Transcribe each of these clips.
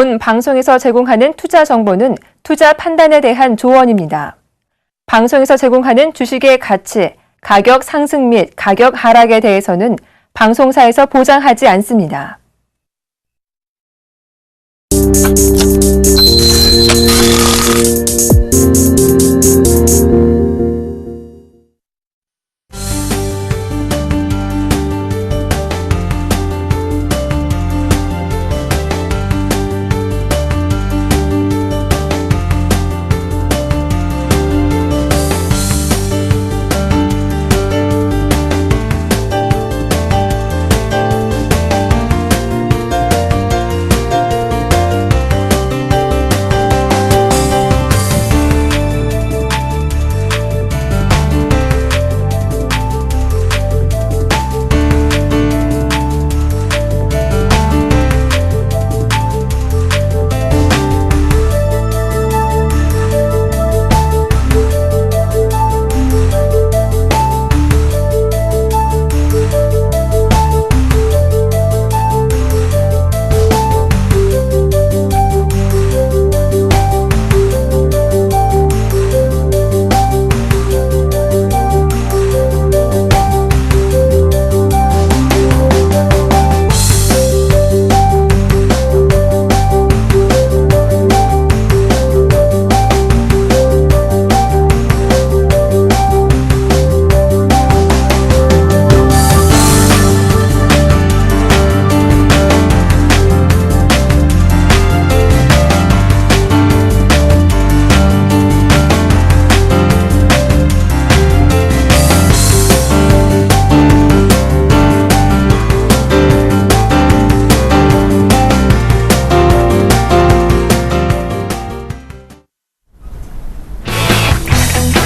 이번 방송에서 제공하는 투자 정보는 투자 판단에 대한 조언입니다. 방송에서 제공하는 주식의 가치, 가격 상승 및 가격 하락에 대해서는 방송사에서 보장하지 않습니다.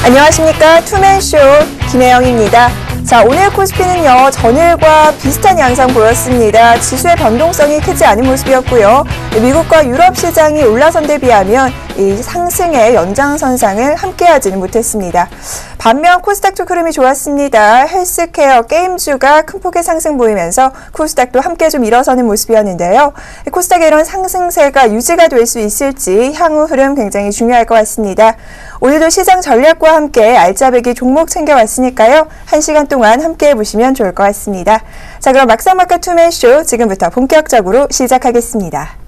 안녕하십니까. 투맨쇼 김혜영입니다. 자, 오늘 코스피는요, 전일과 비슷한 양상 보였습니다. 지수의 변동성이 크지 않은 모습이었고요. 미국과 유럽 시장이 올라선 데 비하면 이 상승의 연장선상을 함께하지는 못했습니다. 반면 코스닥 쪽 흐름이 좋았습니다. 헬스케어, 게임주가 큰 폭의 상승 보이면서 코스닥도 함께 좀 일어서는 모습이었는데요. 코스닥의 이런 상승세가 유지가 될 수 있을지 향후 흐름 굉장히 중요할 것 같습니다. 오늘도 시장 전략과 함께 알짜배기 종목 챙겨왔으니까요. 1시간 동안 함께 해보시면 좋을 것 같습니다. 자, 그럼 막상막하 투맨쇼 지금부터 본격적으로 시작하겠습니다.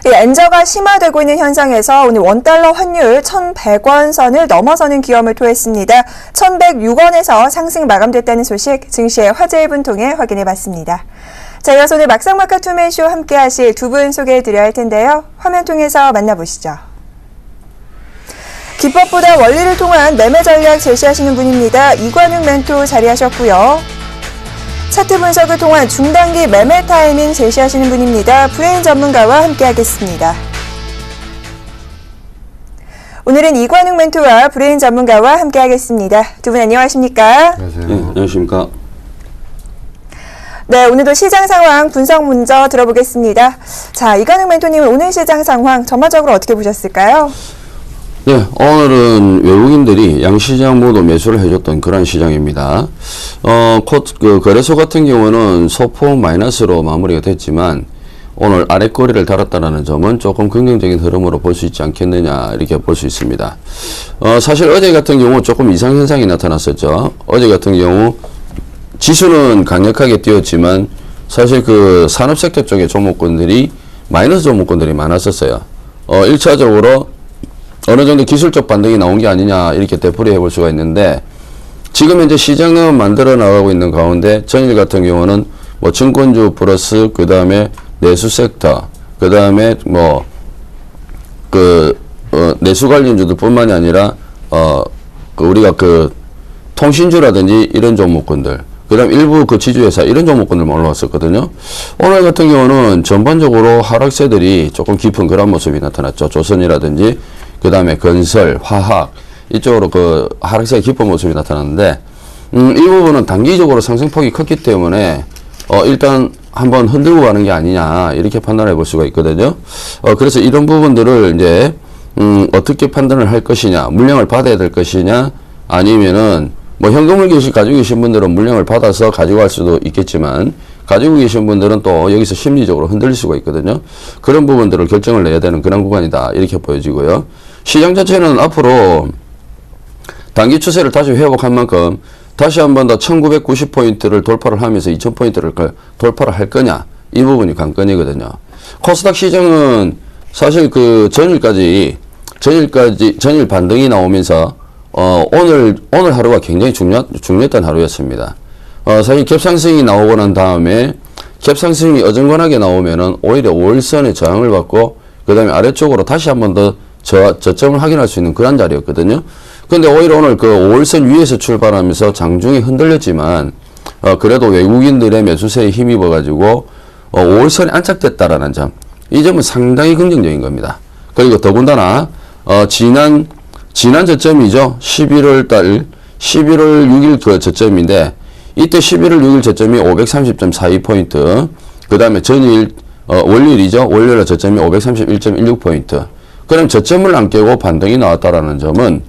엔저가 심화되고 있는 현상에서 오늘 원달러 환율 1,100원 선을 넘어서는 기염을 토했습니다. 1,106원에서 상승 마감됐다는 소식 증시의 화제 1분 통해 확인해봤습니다. 자, 이어서 오늘 막상막하 투맨쇼 함께 하실 두 분 소개해드려야 할 텐데요. 화면 통해서 만나보시죠. 기법보다 원리를 통한 매매 전략 제시하시는 분입니다. 이관웅 멘토 자리하셨고요. 차트 분석을 통한 중단기 매매 타이밍 제시하시는 분입니다. 브레인 전문가와 함께하겠습니다. 오늘은 이관웅 멘토와 브레인 전문가와 함께하겠습니다. 두 분 안녕하십니까? 안녕하세요. 네, 안녕하십니까? 네, 오늘도 시장 상황 분석 먼저 들어보겠습니다. 자, 이관웅 멘토님은 오늘 시장 상황 전반적으로 어떻게 보셨을까요? 네, 오늘은 외국인들이 양시장 모두 매수를 해줬던 그런 시장입니다. 거래소 같은 경우는 소폭 마이너스로 마무리가 됐지만 오늘 아랫꼬리를 달았다는 점은 조금 긍정적인 흐름으로 볼 수 있지 않겠느냐 이렇게 볼 수 있습니다. 사실 어제 같은 경우 조금 이상 현상이 나타났었죠. 어제 같은 경우 지수는 강력하게 뛰었지만 사실 그 산업섹터 쪽의 종목군들이 마이너스 종목군들이 많았었어요. 1차적으로 어느 정도 기술적 반등이 나온 게 아니냐 이렇게 되풀이 해볼 수가 있는데 지금 현재 시장은 만들어 나가고 있는 가운데 전일 같은 경우는 뭐 증권주 플러스 그 다음에 내수 섹터 그 다음에 뭐 내수 관련주들 뿐만이 아니라 우리가 그 통신주라든지 이런 종목군들 그 다음 일부 그 지주회사 이런 종목군들만 올라왔었거든요. 오늘 같은 경우는 전반적으로 하락세들이 조금 깊은 그런 모습이 나타났죠. 조선이라든지 그 다음에 건설, 화학 이쪽으로 그 하락세가 깊은 모습이 나타났는데 이 부분은 단기적으로 상승폭이 컸기 때문에 일단 한번 흔들고 가는 게 아니냐 이렇게 판단해 볼 수가 있거든요. 그래서 이런 부분들을 이제 어떻게 판단을 할 것이냐, 물량을 받아야 될 것이냐 아니면은 뭐 현금을 가지고 계신 분들은 물량을 받아서 가지고 갈 수도 있겠지만 가지고 계신 분들은 또 여기서 심리적으로 흔들릴 수가 있거든요. 그런 부분들을 결정을 내야 되는 그런 구간이다 이렇게 보여지고요. 시장 자체는 앞으로 단기 추세를 다시 회복한 만큼 다시 한 번 더 1990포인트를 돌파를 하면서 2000포인트를 돌파를 할 거냐 이 부분이 관건이거든요. 코스닥 시장은 사실 그 전일 반등이 나오면서 오늘 하루가 굉장히 중요했던 하루였습니다. 사실 갭상승이 나오고 난 다음에 갭상승이 어정건하게 나오면은 오히려 5일선의 저항을 받고 그 다음에 아래쪽으로 다시 한 번 더 저점을 확인할 수 있는 그런 자리였거든요. 근데 오히려 오늘 그 5일선 위에서 출발하면서 장중에 흔들렸지만 그래도 외국인들의 매수세에 힘입어 가지고 5일선에 안착됐다라는 점, 이 점은 상당히 긍정적인 겁니다. 그리고 더군다나 지난 저점이죠. 11월 6일 그 저점인데 이때 11월 6일 저점이 530.42포인트, 그 다음에 전일 월요일이죠. 월요일 저점이 531.16포인트. 그럼 저점을 안 깨고 반등이 나왔다라는 점은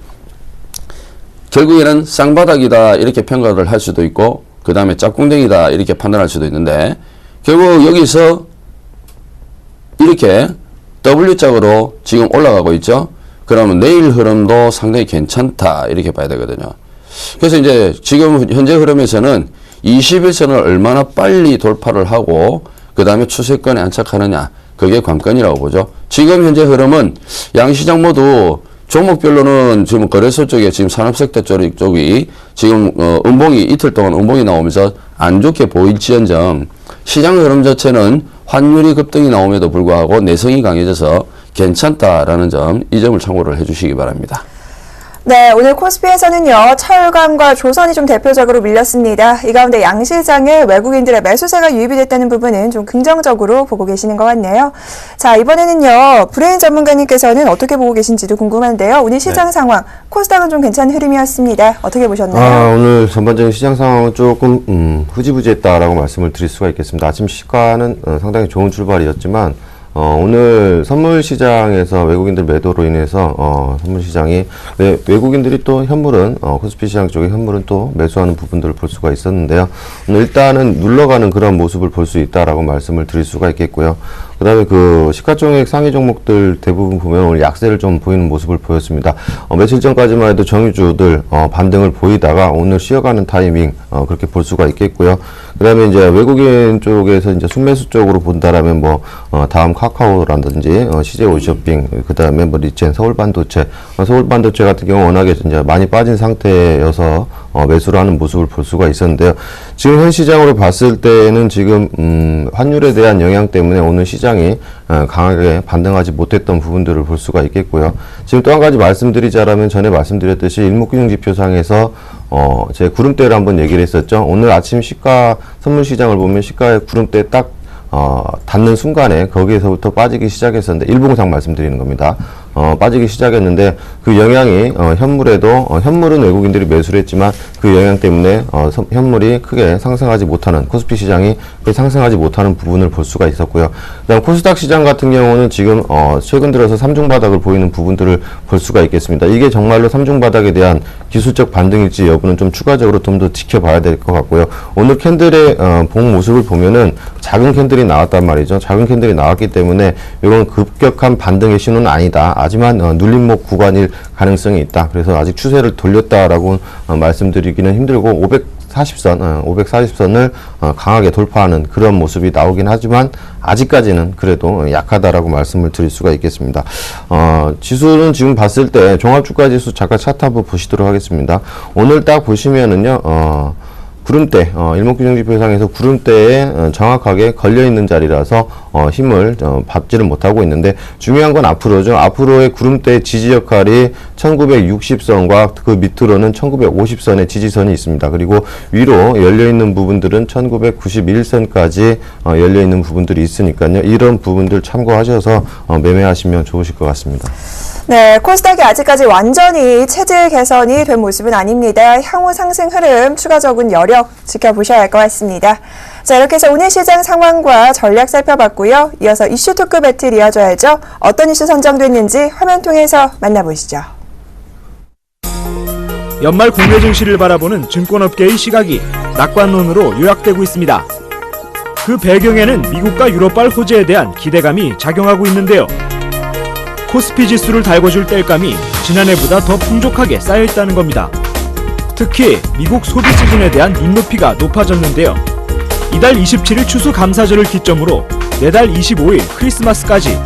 결국에는 쌍바닥이다 이렇게 평가를 할 수도 있고 그 다음에 짝꿍댕이다 이렇게 판단할 수도 있는데 결국 여기서 이렇게 W짝으로 지금 올라가고 있죠. 그러면 내일 흐름도 상당히 괜찮다 이렇게 봐야 되거든요. 그래서 이제 지금 현재 흐름에서는 21선을 얼마나 빨리 돌파를 하고 그 다음에 추세권에 안착하느냐 그게 관건이라고 보죠. 지금 현재 흐름은 양시장 모두 종목별로는 지금 거래소 쪽에 지금 산업섹터 쪽이 지금 이틀 동안 음봉이 나오면서 안 좋게 보일지언정 시장 흐름 자체는 환율이 급등이 나옴에도 불구하고 내성이 강해져서 괜찮다라는 점, 이 점을 참고를 해주시기 바랍니다. 네, 오늘 코스피에서는요, 철강과 조선이 좀 대표적으로 밀렸습니다. 이 가운데 양시장에 외국인들의 매수세가 유입이 됐다는 부분은 좀 긍정적으로 보고 계시는 것 같네요. 자, 이번에는요, 브레인 전문가님께서는 어떻게 보고 계신지도 궁금한데요. 오늘 시장 상황, 코스닥은 좀 괜찮은 흐름이었습니다. 어떻게 보셨나요? 오늘 전반적인 시장 상황은 조금 흐지부지했다라고 말씀을 드릴 수가 있겠습니다. 아침 시가는 상당히 좋은 출발이었지만 오늘 선물 시장에서 외국인들 매도로 인해서 선물 시장이 외국인들이 또 현물은 코스피 시장 쪽에 현물은 또 매수하는 부분들을 볼 수가 있었는데요. 오늘 일단은 눌러가는 그런 모습을 볼 수 있다라고 말씀을 드릴 수가 있겠고요. 그다음에 그 시가총액 상위 종목들 대부분 보면 오늘 약세를 좀 보이는 모습을 보였습니다. 며칠 전까지만 해도 정유주들 반등을 보이다가 오늘 쉬어가는 타이밍 그렇게 볼 수가 있겠고요. 그다음에 이제 외국인 쪽에서 이제 순매수 쪽으로 본다라면 뭐 다음 카카오라든지 CJ 오쇼핑, 그다음에 뭐 리첸, 서울반도체 같은 경우 워낙에 이제 많이 빠진 상태여서 매수를 하는 모습을 볼 수가 있었는데요. 지금 현 시장으로 봤을 때는 지금 환율에 대한 영향 때문에 오늘 시장이 강하게 반등하지 못했던 부분들을 볼 수가 있겠고요. 지금 또 한 가지 말씀드리자라면 전에 말씀드렸듯이 일목균형지표상에서 제 구름대를 한번 얘기를 했었죠. 오늘 아침 시가 선물 시장을 보면 시가의 구름대 딱 닿는 순간에 거기에서부터 빠지기 시작했었는데 일봉상 말씀드리는 겁니다. 빠지기 시작했는데 그 영향이 현물에도 현물은 외국인들이 매수를 했지만 그 영향 때문에 현물이 크게 상승하지 못하는 코스피 시장이 크게 상승하지 못하는 부분을 볼 수가 있었고요. 그다음 코스닥 시장 같은 경우는 지금 최근 들어서 3중 바닥을 보이는 부분들을 볼 수가 있겠습니다. 이게 정말로 3중 바닥에 대한 기술적 반등일지 여부는 좀 추가적으로 좀 더 지켜봐야 될 것 같고요. 오늘 캔들의 봉 모습을 보면은 작은 캔들이 나왔단 말이죠. 작은 캔들이 나왔기 때문에 이건 급격한 반등의 신호는 아니다. 하지만 눌림목 구간일 가능성이 있다. 그래서 아직 추세를 돌렸다라고 말씀드리기는 힘들고 540선을 강하게 돌파하는 그런 모습이 나오긴 하지만 아직까지는 그래도 약하다라고 말씀을 드릴 수가 있겠습니다. 지수는 지금 봤을 때 종합주가지수 잠깐 차트 한번 보시도록 하겠습니다. 오늘 딱 보시면은요, 구름대, 일목균형지표상에서 구름대에 정확하게 걸려있는 자리라서 힘을 받지를 못하고 있는데 중요한 건 앞으로죠. 앞으로의 구름대의 지지 역할이 1960선과 그 밑으로는 1950선의 지지선이 있습니다. 그리고 위로 열려있는 부분들은 1991선까지 열려있는 부분들이 있으니까요. 이런 부분들 참고하셔서 매매하시면 좋으실 것 같습니다. 네, 코스닥이 아직까지 완전히 체질 개선이 된 모습은 아닙니다. 향후 상승 흐름 추가적인 여력 지켜보셔야 할 것 같습니다. 자, 이렇게 해서 오늘 시장 상황과 전략 살펴봤고요. 이어서 이슈 토크 배틀 이어져야죠. 어떤 이슈 선정됐는지 화면 통해서 만나보시죠. 연말 국내 증시를 바라보는 증권업계의 시각이 낙관론으로 요약되고 있습니다. 그 배경에는 미국과 유럽발 호재에 대한 기대감이 작용하고 있는데요. 코스피 지수를 달궈줄 땔감이 지난해보다 더 풍족하게 쌓여있다는 겁니다. 특히 미국 소비 시즌에 대한 눈높이가 높아졌는데요. 이달 27일 추수감사절을 기점으로 내달 25일 크리스마스까지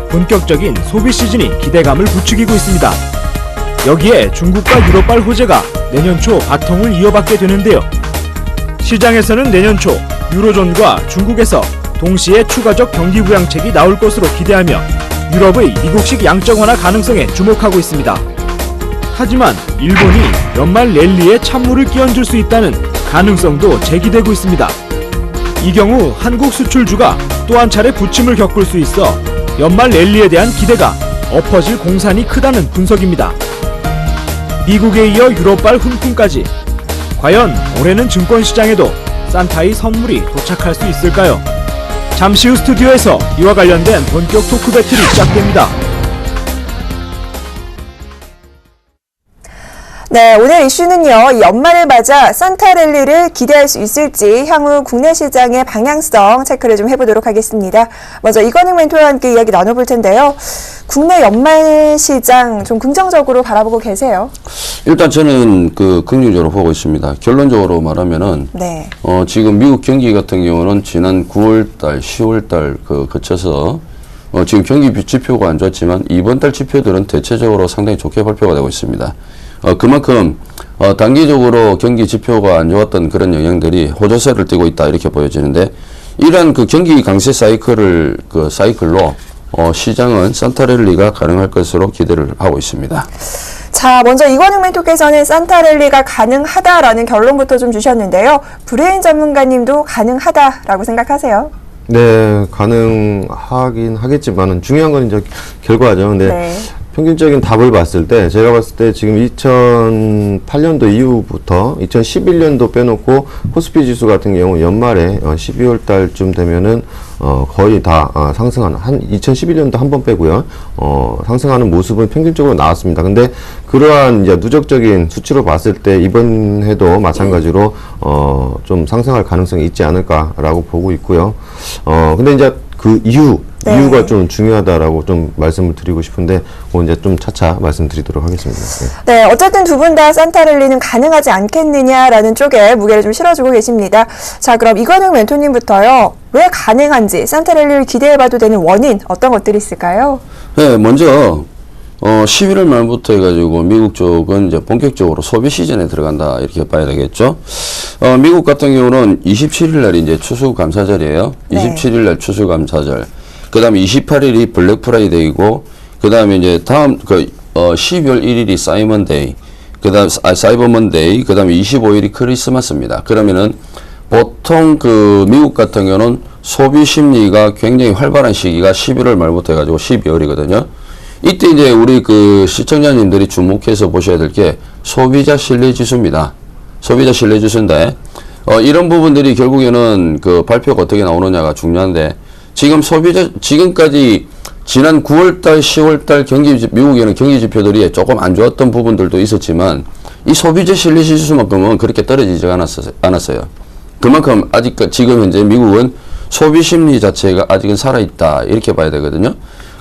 본격적인 소비 시즌이 기대감을 부추기고 있습니다. 여기에 중국과 유럽발 호재가 내년 초 바통을 이어받게 되는데요. 시장에서는 내년 초 유로존과 중국에서 동시에 추가적 경기 부양책이 나올 것으로 기대하며 유럽의 미국식 양적 완화 가능성에 주목하고 있습니다. 하지만 일본이 연말 랠리에 찬물을 끼얹을 수 있다는 가능성도 제기되고 있습니다. 이 경우 한국 수출주가 또 한 차례 부침을 겪을 수 있어 연말 랠리에 대한 기대가 엎어질 공산이 크다는 분석입니다. 미국에 이어 유럽발 훈풍까지 과연 올해는 증권시장에도 산타의 선물이 도착할 수 있을까요? 잠시 후 스튜디오에서 이와 관련된 본격 토크 배틀이 시작됩니다. 네, 오늘 이슈는요, 연말을 맞아 산타 랠리를 기대할 수 있을지 향후 국내 시장의 방향성 체크를 좀 해보도록 하겠습니다. 먼저 이건희 멘토와 함께 이야기 나눠볼 텐데요. 국내 연말 시장 좀 긍정적으로 바라보고 계세요? 일단 저는 긍정적으로 보고 있습니다. 결론적으로 말하면은 네. 지금 미국 경기 같은 경우는 지난 9월달, 10월달 거쳐서 지금 경기 지표가 안 좋았지만 이번 달 지표들은 대체적으로 상당히 좋게 발표가 되고 있습니다. 그만큼 단기적으로 경기 지표가 안 좋았던 그런 영향들이 호조세를 띠고 있다 이렇게 보여지는데 이러한 경기 강세 사이클로 시장은 산타 랠리가 가능할 것으로 기대를 하고 있습니다. 자, 먼저 이건희 멘토께서는 산타 랠리가 가능하다라는 결론부터 좀 주셨는데요. 브레인 전문가님도 가능하다라고 생각하세요? 네, 가능하긴 하겠지만은 중요한 건 이제 결과죠. 근데 네. 평균적인 답을 봤을 때 제가 봤을 때 지금 2008년도 이후부터 2011년도 빼놓고 코스피 지수 같은 경우 연말에 12월 달쯤 되면은 거의 다 상승하는 2011년도 한 번 빼고요. 상승하는 모습은 평균적으로 나왔습니다. 근데 그러한 이제 누적적인 수치로 봤을 때 이번 해도 마찬가지로 좀 상승할 가능성이 있지 않을까라고 보고 있고요. 근데 이제 그 네. 이유가 좀 중요하다라고 좀 말씀을 드리고 싶은데 그건 이제 좀 차차 말씀드리도록 하겠습니다. 네. 네, 어쨌든 두 분 다 산타 랠리는 가능하지 않겠느냐라는 쪽에 무게를 좀 실어주고 계십니다. 자, 그럼 이건영 멘토님부터요. 왜 가능한지 산타 랠리를 기대해봐도 되는 원인 어떤 것들이 있을까요? 네, 먼저 11월 말부터 해가지고 미국 쪽은 이제 본격적으로 소비 시즌에 들어간다 이렇게 봐야 되겠죠. 미국 같은 경우는 27일 날이 이제 추수감사절이에요. 네. 27일 날 추수감사절. 그 다음에 28일이 블랙 프라이데이고, 그 다음에 이제 다음 12월 1일이 사이먼데이, 그 다음 사이버먼데이, 그 다음에 25일이 크리스마스입니다. 그러면은 보통 미국 같은 경우는 소비 심리가 굉장히 활발한 시기가 11월 말부터 해가지고 12월이거든요. 이때 이제 우리 그 시청자님들이 주목해서 보셔야 될 게 소비자 신뢰 지수입니다. 소비자 신뢰 지수인데, 이런 부분들이 결국에는 그 발표가 어떻게 나오느냐가 중요한데, 지금까지 지난 9월달, 10월달 미국에는 경기 지표들이 조금 안 좋았던 부분들도 있었지만, 이 소비자 신뢰 지수만큼은 그렇게 떨어지지 않았어요. 그만큼 지금 현재 미국은 소비 심리 자체가 아직은 살아있다. 이렇게 봐야 되거든요.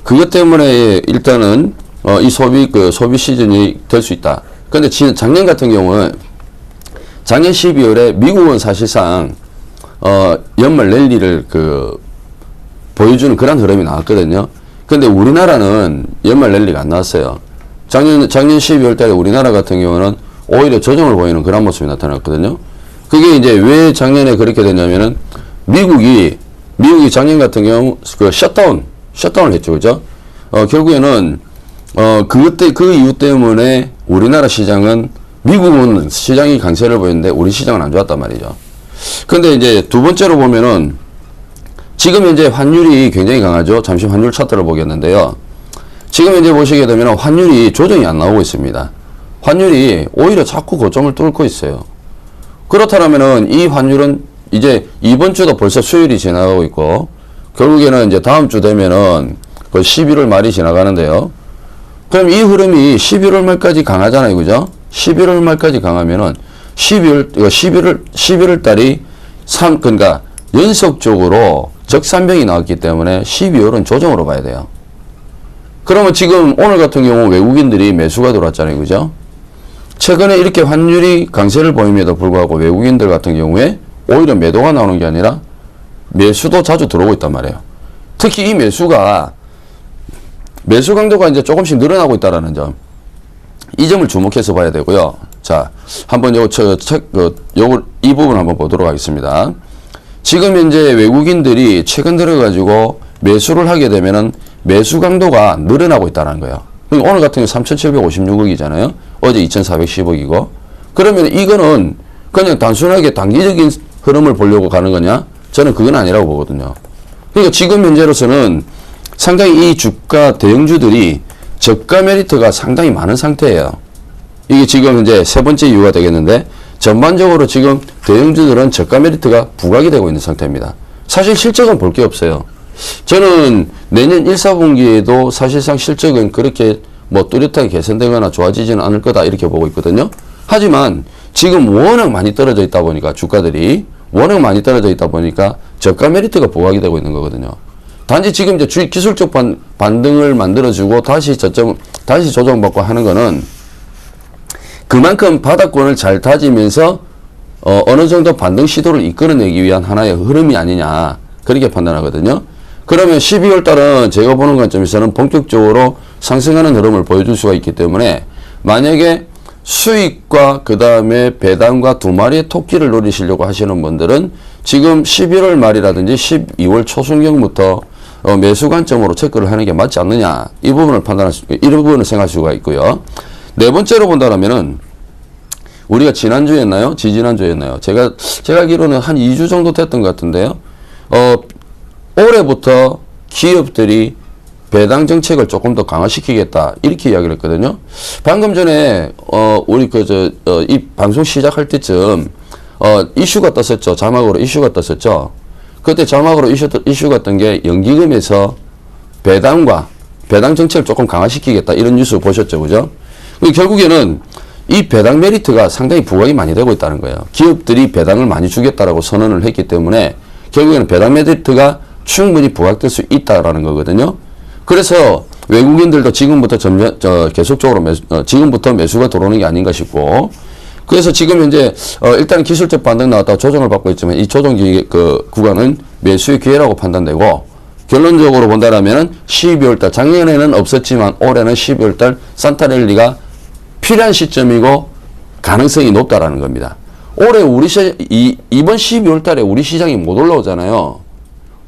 그것 때문에 일단은, 이 소비 시즌이 될 수 있다. 근데 작년 같은 경우는 작년 12월에 미국은 사실상, 연말 랠리를 보여주는 그런 흐름이 나왔거든요. 근데 우리나라는 연말 랠리가 안 나왔어요. 작년 12월 달에 우리나라 같은 경우는 오히려 조정을 보이는 그런 모습이 나타났거든요. 그게 이제 왜 작년에 그렇게 됐냐면은 미국이 작년 같은 경우 셧다운을 했죠. 그죠? 결국에는, 그 이유 때문에 우리나라 시장은 미국은 시장이 강세를 보였는데 우리 시장은 안 좋았단 말이죠. 근데 이제 두 번째로 보면은 지금 현재 환율이 굉장히 강하죠. 잠시 환율 차트를 보겠는데요. 지금 현재 보시게 되면 환율이 조정이 안 나오고 있습니다. 환율이 오히려 자꾸 고점을 뚫고 있어요. 그렇다면은 이 환율은 이제 이번 주도 벌써 수요일이 지나가고 있고, 결국에는 이제 다음 주 되면은 그 11월 말이 지나가는데요. 그럼 이 흐름이 11월 말까지 강하잖아요. 그죠? 11월 말까지 강하면은 11월 달이 그러니까 연속적으로 적산병이 나왔기 때문에 12월은 조정으로 봐야 돼요. 그러면 지금 오늘 같은 경우 외국인들이 매수가 들어왔잖아요. 그죠? 최근에 이렇게 환율이 강세를 보임에도 불구하고 외국인들 같은 경우에 오히려 매도가 나오는 게 아니라 매수도 자주 들어오고 있단 말이에요. 특히 이 매수 강도가 이제 조금씩 늘어나고 있다는 점. 이 점을 주목해서 봐야 되고요. 자, 한번 이 부분 한번 보도록 하겠습니다. 지금 현재 외국인들이 최근 들어가지고 매수를 하게 되면은 매수 강도가 늘어나고 있다는 거예요. 오늘 같은 경우 3,756억이잖아요. 어제 2,410억이고. 그러면 이거는 그냥 단순하게 단기적인 흐름을 보려고 가는 거냐? 저는 그건 아니라고 보거든요. 그러니까 지금 현재로서는 상당히 이 주가 대형주들이 저가 메리트가 상당히 많은 상태예요. 이게 지금 현재 세 번째 이유가 되겠는데, 전반적으로 지금 대형주들은 저가 메리트가 부각이 되고 있는 상태입니다. 사실 실적은 볼 게 없어요. 저는 내년 1, 4분기에도 사실상 실적은 그렇게 뚜렷하게 개선되거나 좋아지지는 않을 거다 이렇게 보고 있거든요. 하지만 지금 워낙 많이 떨어져 있다 보니까 주가들이 워낙 많이 떨어져 있다 보니까 저가 메리트가 부각이 되고 있는 거거든요. 단지 지금 이제 기술적 반등을 만들어주고 다시 조정받고 하는 거는 그만큼 바닥권을 잘 다지면서 어느 정도 반등 시도를 이끌어내기 위한 하나의 흐름이 아니냐 그렇게 판단하거든요. 그러면 12월 달은 제가 보는 관점에서는 본격적으로 상승하는 흐름을 보여줄 수가 있기 때문에 만약에 수익과 그 다음에 배당과 두 마리의 토끼를 노리시려고 하시는 분들은 지금 11월 말이라든지 12월 초순경부터 매수 관점으로 체크를 하는 게 맞지 않느냐 이 부분을 이 부분을 생각할 수가 있고요. 네 번째로 본다면은 우리가 지난주였나요? 지지난주였나요? 제가 알기로는 한 2주 정도 됐던 것 같은데요. 올해부터 기업들이 배당 정책을 조금 더 강화시키겠다 이렇게 이야기를 했거든요. 방금 전에 우리 이 방송 시작할 때쯤 이슈가 떴었죠. 자막으로 이슈가 떴었죠. 그때 자막으로 이슈가 떴던 게 연기금에서 배당 정책을 조금 강화시키겠다 이런 뉴스 보셨죠, 그죠? 결국에는 이 배당 메리트가 상당히 부각이 많이 되고 있다는 거예요. 기업들이 배당을 많이 주겠다라고 선언을 했기 때문에 결국에는 배당 메리트가 충분히 부각될 수 있다라는 거거든요. 그래서 외국인들도 지금부터 계속적으로 지금부터 매수가 들어오는 게 아닌가 싶고, 그래서 지금 현재 일단 기술적 반등 나왔다가 조정을 받고 있지만 이 조정 구간은 매수의 기회라고 판단되고, 결론적으로 본다라면은 12월달 작년에는 없었지만 올해는 12월달 산타랠리가 필요한 시점이고 가능성이 높다라는 겁니다. 올해 이번 12월달에 우리 시장이 못 올라오잖아요.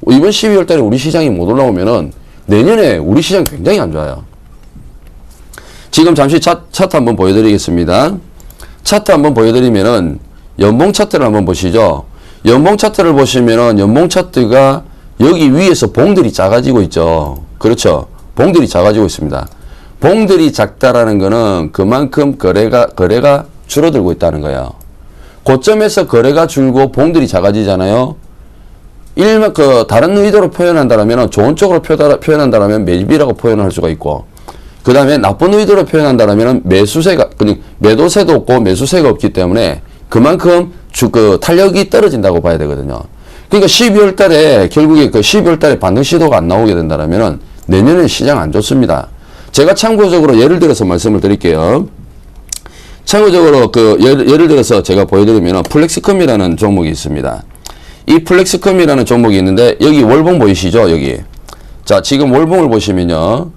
이번 12월달에 우리 시장이 못 올라오면은 내년에 우리 시장 굉장히 안 좋아요. 지금 잠시 차트 한번 보여드리겠습니다. 차트 한번 보여드리면은 연봉 차트를 한번 보시죠. 연봉 차트를 보시면은 연봉 차트가 여기 위에서 봉들이 작아지고 있죠. 그렇죠. 봉들이 작아지고 있습니다. 봉들이 작다라는 거는 그만큼 거래가 줄어들고 있다는 거예요. 고점에서 거래가 줄고 봉들이 작아지잖아요. 다른 의도로 표현한다면, 좋은 쪽으로 표현한다면 매집이라고 표현할 수가 있고, 그 다음에 나쁜 의도로 표현한다면 매도세도 없고 매수세가 없기 때문에 그만큼 탄력이 떨어진다고 봐야 되거든요. 그러니까 12월 달에, 결국에 12월 달에 반등 시도가 안 나오게 된다면 내년에 시장 안 좋습니다. 제가 참고적으로 예를 들어서 말씀을 드릴게요. 참고적으로 예를 들어서 제가 보여드리면 플렉스컴이라는 종목이 있습니다. 이 플렉스컴이라는 종목이 있는데 여기 월봉 보이시죠? 여기. 자, 지금 월봉을 보시면요.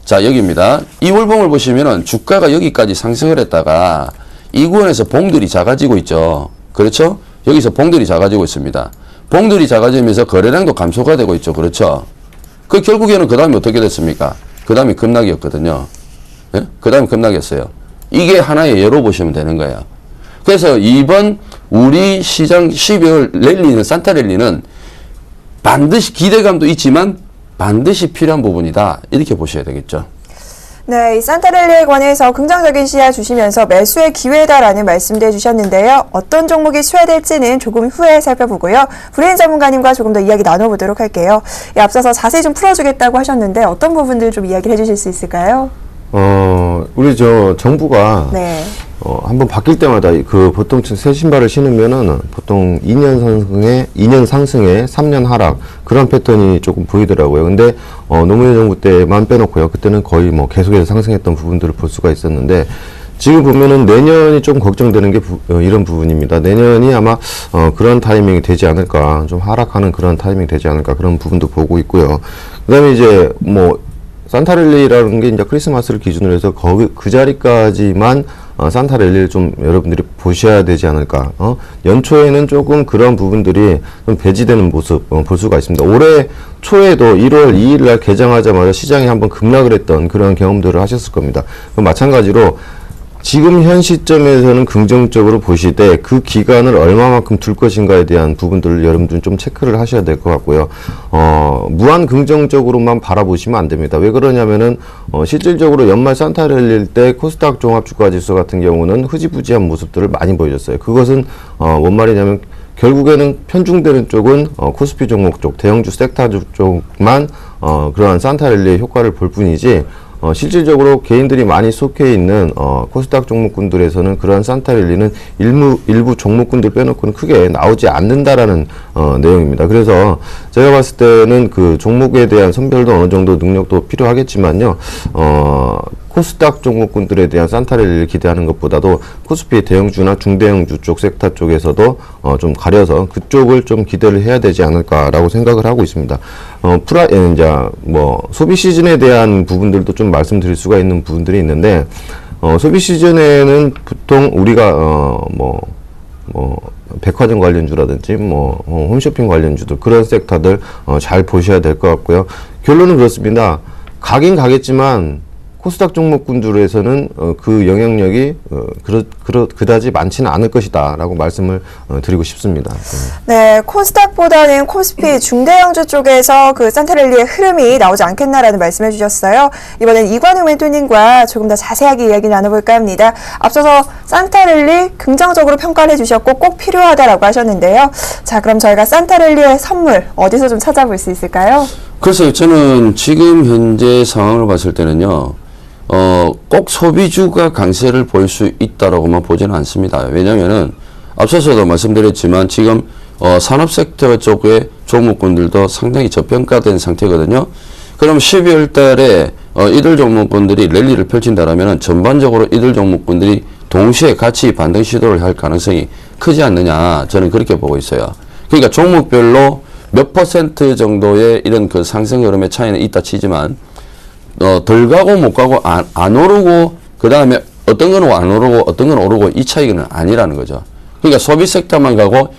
자, 여기입니다. 이 월봉을 보시면은 주가가 여기까지 상승을 했다가 이 구간에서 봉들이 작아지고 있죠. 그렇죠? 여기서 봉들이 작아지고 있습니다. 봉들이 작아지면서 거래량도 감소가 되고 있죠. 그렇죠? 결국에는 그 다음에 어떻게 됐습니까? 그 다음에 급락이었거든요. 예? 그 다음에 급락이었어요. 이게 하나의 예로 보시면 되는 거예요. 그래서 이번 우리 시장 12월 랠리는, 산타 랠리는 반드시 기대감도 있지만 반드시 필요한 부분이다. 이렇게 보셔야 되겠죠. 네, 이 산타랠리에 관해서 긍정적인 시야 주시면서 매수의 기회다라는 말씀도 해주셨는데요. 어떤 종목이 수혜될지는 조금 후에 살펴보고요. 브레인 전문가님과 조금 더 이야기 나눠보도록 할게요. 앞서서 자세히 좀 풀어주겠다고 하셨는데 어떤 부분들 좀 이야기를 해주실 수 있을까요? 우리 정부가 네. 한번 바뀔 때마다 보통 새 신발을 신으면은 보통 2년 상승에 3년 하락 그런 패턴이 조금 보이더라고요. 근데 노무현 정부 때만 빼놓고요. 그때는 거의 계속해서 상승했던 부분들을 볼 수가 있었는데 지금 보면은 내년이 좀 걱정되는 게 이런 부분입니다. 내년이 아마 그런 타이밍이 되지 않을까, 좀 하락하는 그런 타이밍이 되지 않을까 그런 부분도 보고 있고요. 그다음에 이제 산타랠리라는 게 이제 크리스마스를 기준으로 해서 그 자리까지만 산타랠리를 좀 여러분들이 보셔야 되지 않을까. 연초에는 조금 그런 부분들이 좀 배제되는 모습 볼 수가 있습니다. 올해 초에도 1월 2일 날 개장하자마자 시장이 한번 급락을 했던 그런 경험들을 하셨을 겁니다. 마찬가지로 지금 현 시점에서는 긍정적으로 보시되 그 기간을 얼마만큼 둘 것인가에 대한 부분들을 여러분들 좀 체크를 하셔야 될 것 같고요. 무한 긍정적으로만 바라보시면 안 됩니다. 왜 그러냐면은 실질적으로 연말 산타랠리일 때 코스닥 종합주가지수 같은 경우는 흐지부지한 모습들을 많이 보여줬어요. 그것은 뭔 말이냐면 결국에는 편중되는 쪽은 코스피 종목 쪽, 대형주 섹터 쪽만 그러한 산타랠리의 효과를 볼 뿐이지 실질적으로 개인들이 많이 속해 있는 코스닥 종목군들에서는 그러한 산타랠리는 일부 종목군들 빼놓고는 크게 나오지 않는다라는 내용입니다. 그래서 제가 봤을 때는 그 종목에 대한 선별도 어느 정도 능력도 필요하겠지만요. 코스닥 종목군들에 대한 산타랠리를 기대하는 것보다도 코스피 대형주나 중대형주 쪽 섹터 쪽에서도 좀 가려서 그쪽을 좀 기대를 해야 되지 않을까라고 생각을 하고 있습니다. 소비 시즌에 대한 부분들도 좀 말씀드릴 수가 있는 부분들이 있는데, 소비 시즌에는 보통 우리가 백화점 관련주라든지 홈쇼핑 관련주들 그런 섹터들 잘 보셔야 될 것 같고요. 결론은 그렇습니다. 가긴 가겠지만 코스닥 종목군들에서는 그 영향력이 그다지 많지는 않을 것이다 라고 말씀을 드리고 싶습니다. 네, 코스닥보다는 코스피 중대형주 쪽에서 그 산타랠리의 흐름이 나오지 않겠나라는 말씀해 주셨어요. 이번엔 이관우 멘토님과 조금 더 자세하게 이야기 나눠볼까 합니다. 앞서서 산타랠리 긍정적으로 평가를 해주셨고 꼭 필요하다라고 하셨는데요. 자, 그럼 저희가 산타랠리의 선물 어디서 좀 찾아볼 수 있을까요? 그래서 저는 지금 현재 상황을 봤을 때는요. 꼭 소비주가 강세를 보일 수 있다라고만 보지는 않습니다. 왜냐면은 앞서서도 말씀드렸지만 지금 산업 섹터 쪽의 종목군들도 상당히 저평가된 상태거든요. 그럼 12월 달에 이들 종목군들이 랠리를 펼친다라면 전반적으로 이들 종목군들이 동시에 같이 반등 시도를 할 가능성이 크지 않느냐, 저는 그렇게 보고 있어요. 그러니까 종목별로 몇 % 정도의 이런 그 상승 흐름의 차이는 있다 치지만 덜 가고 못 가고 안 오르고 그 다음에 어떤 건 안 오르고 어떤 건 오르고 이 차이는 아니라는 거죠. 그러니까 소비 섹터만 가고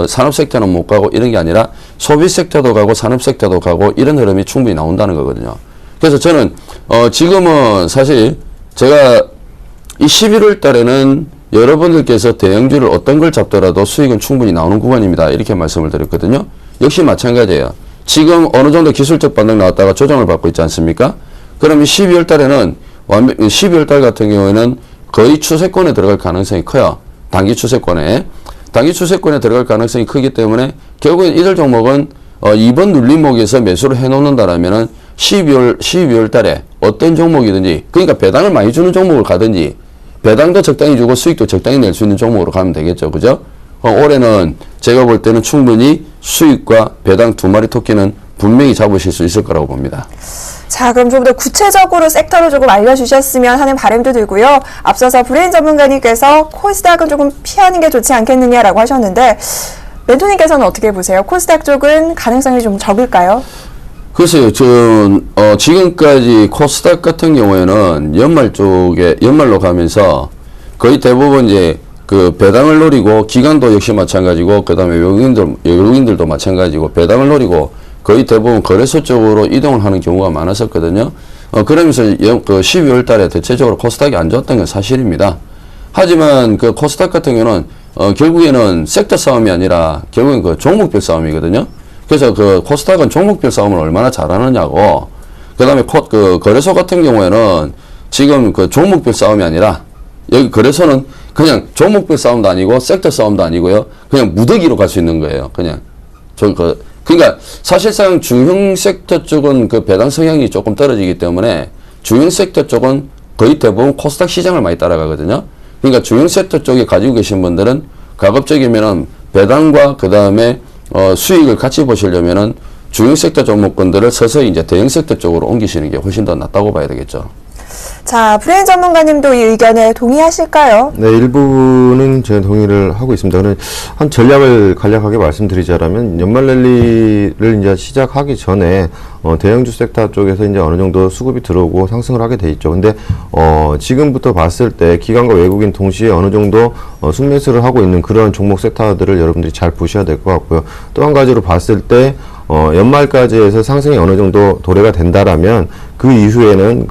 산업 섹터는 못 가고 이런 게 아니라 소비 섹터도 가고 산업 섹터도 가고 이런 흐름이 충분히 나온다는 거거든요. 그래서 저는 지금은 사실 제가 이 11월 달에는 여러분들께서 대형주를 어떤 걸 잡더라도 수익은 충분히 나오는 구간입니다. 이렇게 말씀을 드렸거든요. 역시 마찬가지예요. 지금 어느 정도 기술적 반등 나왔다가 조정을 받고 있지 않습니까? 그러면 12월 달에는 12월 달 같은 경우에는 거의 추세권에 들어갈 가능성이 커요. 단기 추세권에 들어갈 가능성이 크기 때문에 결국엔 이들 종목은 이번 눌림목에서 매수를 해놓는다라면은 12월 달에 어떤 종목이든지, 그러니까 배당을 많이 주는 종목을 가든지, 배당도 적당히 주고 수익도 적당히 낼 수 있는 종목으로 가면 되겠죠. 그죠? 올해는 제가 볼 때는 충분히 수익과 배당 두 마리 토끼는 분명히 잡으실 수 있을 거라고 봅니다. 자, 그럼 좀 더 구체적으로 섹터를 조금 알려주셨으면 하는 바람도 들고요. 앞서서 브레인 전문가님께서 코스닥은 조금 피하는 게 좋지 않겠느냐라고 하셨는데, 멘토님께서는 어떻게 보세요? 코스닥 쪽은 가능성이 좀 적을까요? 글쎄요, 지금까지 코스닥 같은 경우에는 연말로 가면서 거의 대부분 이제 그 배당을 노리고, 기관도 역시 마찬가지고, 그 다음에 외국인들도 마찬가지고, 배당을 노리고, 거의 대부분 거래소 쪽으로 이동을 하는 경우가 많았었거든요. 그러면서 그 12월 달에 대체적으로 코스닥이 안 좋았던 건 사실입니다. 하지만 그 코스닥 같은 경우는 결국에는 섹터 싸움이 아니라 결국엔 그 종목별 싸움이거든요. 그래서 그 코스닥은 종목별 싸움을 얼마나 잘하느냐고, 그 다음에 그 거래소 같은 경우에는 지금 그 종목별 싸움이 아니라, 여기 거래소는 그냥 종목별 싸움도 아니고 섹터 싸움도 아니고요. 그냥 무더기로 갈 수 있는 거예요. 그냥 그러니까 사실상 중형 섹터 쪽은 그 배당 성향이 조금 떨어지기 때문에 중형 섹터 쪽은 거의 대부분 코스닥 시장을 많이 따라가거든요. 그러니까 중형 섹터 쪽에 가지고 계신 분들은 가급적이면은 배당과 그 다음에 수익을 같이 보시려면은 중형 섹터 종목군들을 서서히 이제 대형 섹터 쪽으로 옮기시는 게 훨씬 더 낫다고 봐야 되겠죠. 자, 브레인 전문가님도 이 의견에 동의하실까요? 네, 일부는 제가 동의를 하고 있습니다. 그는 한 전략을 간략하게 말씀드리자면, 연말 랠리를 이제 시작하기 전에 대형주 섹터 쪽에서 이제 어느 정도 수급이 들어오고 상승을 하게 돼 있죠. 근데 지금부터 봤을 때 기관과 외국인 동시에 어느 정도 순매수를 하고 있는 그런 종목 섹터들을 여러분들이 잘 보셔야 될 것 같고요. 또 한 가지로 봤을 때 연말까지 해서 상승이 어느 정도 도래가 된다라면, 그 이후에는